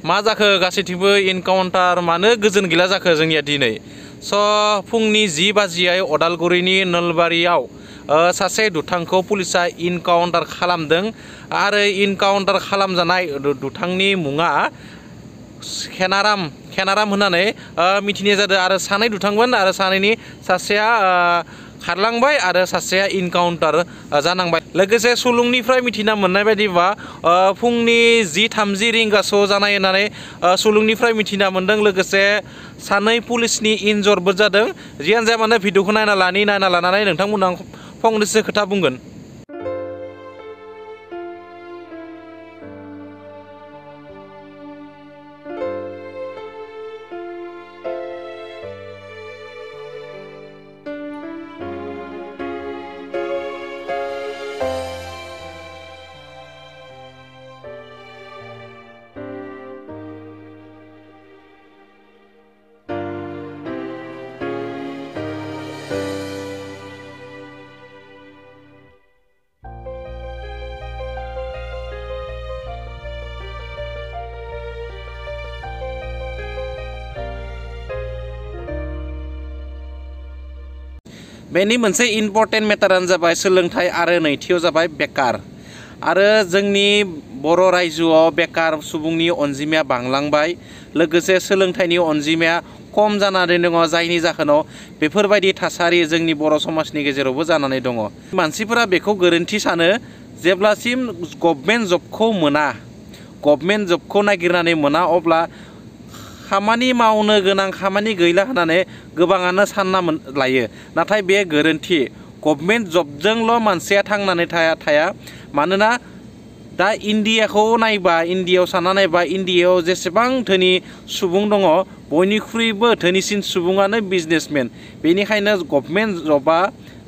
मा जाखो गासैथिंबो इनकाउन्टार मानो गोजोन गैला जाखो जोंनिया दिनै स' फुंनि 10 बाजियाव अदालगुरिनि नलबारियाव सासे दुथांखौ पुलिसा इनकाउन्टार खालामदों आरो इनकाउन्टार खालामजानाय दुथांनि मुङा खेनाराम होननानै मिथिनाय जादों आरो सानै दुथांमोन आरो सानैनि सासेया खारलांबाय आरो सासेया इनकाउन्टार जानांबाय लोगोसे सुलुंनिफ्राय मिथिना मोननाय बायदिबा फुंनि 10:30 रिंगासोआव जानाय होननानै सुलुंनिफ्राय मिथिना मोनदों लोगोसे सानै पुलिसनि इन्जरबो जादों जियानो जाया मानो भिडिअखौ नायना लानानै नोंथांमोनहा फंनैसो खोथा बुंगोन। बेनि मोनसे इम्पर्टेन्ट मेटारानो जाबाय सोलोंथाइ आरो नैथियाव जाबाय बेकार आरो जोंनि बर' रायजोआव बेकार सुबुंनि अनजिमाया बांलांबाय लोगोसे सोलोंथाइनि अनजिमाया खम जानानै दङ जायनि जाहोनाव बेफोरबायदि थासारि जोंनि बर' समाजनि गेजेरावबो जानानै दङ मानसिफोरा बेखौ गोरोन्थि सानो जेब्लासिम गभर्नमेन्ट जबखौ नागिरनानै मोना अब्ला खामानि मावनो गोनां खामानि गैला होननानै गोबाङानो सानना लायो नाथाय बे गोरोन्थि गभर्नमेन्ट जबजोंल' मानसिया थांनानै थाया मानोना दा इन्डियायाव सानना नायबा इन्डियायाव जेसेबां धोनि सुबुं दङ बयनिख्रुइबो धोनिसिन सुबुङानो बिजनेसमेन बेनिखायनो गभर्नमेन्ट जबा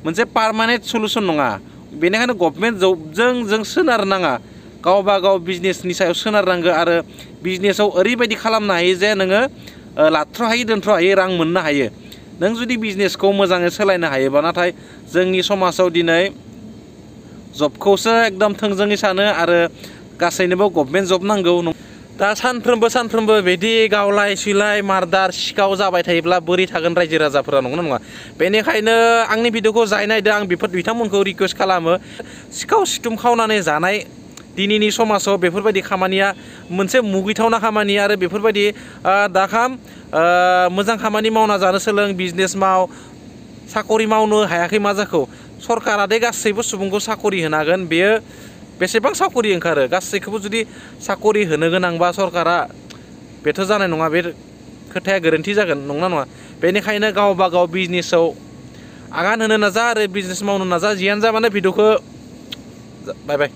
मोनसे पार्मानेन्ट सलुसन नङा बेनिखायनो गभर्नमेन्ट जबजों जों सोनारनाङा गावबा गाव बिजनेसनि सायाव सोनारनांगौ आरो बिजनेसाव ओरैबायदि खालामनो हायो जे नोङो लाथ्र' हायो दोनथ्र' हायो रां मोननो हायो नों जुदि बिजनेसखौ मोजाङै सोलायनो हायोबा नाथाय जोंनि समाजाव दिनै जबखौसो एकदम थोंजोङै सानो आरो गासैनोबो गभर्नमेन्ट जब नांगौ दा सानफ्रोमबो बिदि गावलाय सिलाय मार्डार सिखाव जाबाय थायोब्ला बोरै थागोन रायजो राजाफोरा नंगौना नङा बेनिखायनो आंनि भिडिअखौ जाय नायदों आं बिथांमोनखौ रिकुवेस्ट खालामो सिखाव सिथुम खावनानै जानाय दिनैनि समाजाव बेफोरबायदि खामानिया मोनसे मुगैथावना खामानि आरो बेफोरबायदि मोजां खामानि मावना जानो सोलों बिजनेस माव साकरि मावनो हायाखै मा जाखो सरकारा दे गासैबो सुबुंखौ साकरि होनांगोन बेयो बेसेबां साकरि ओंखारो गासैखौबो जुदि साकरि होनो गोनांबा सरकारा बेथ' जानाय नङा बे खोथाया गोरोन्थि जागोन नंगौना नङा बेनिखायनो गावबा गाव बिजनेसाव आगान होनो नाजा आरो बिजनेस मावनो नाजा जियानो जा माने भिडिअखौ बाय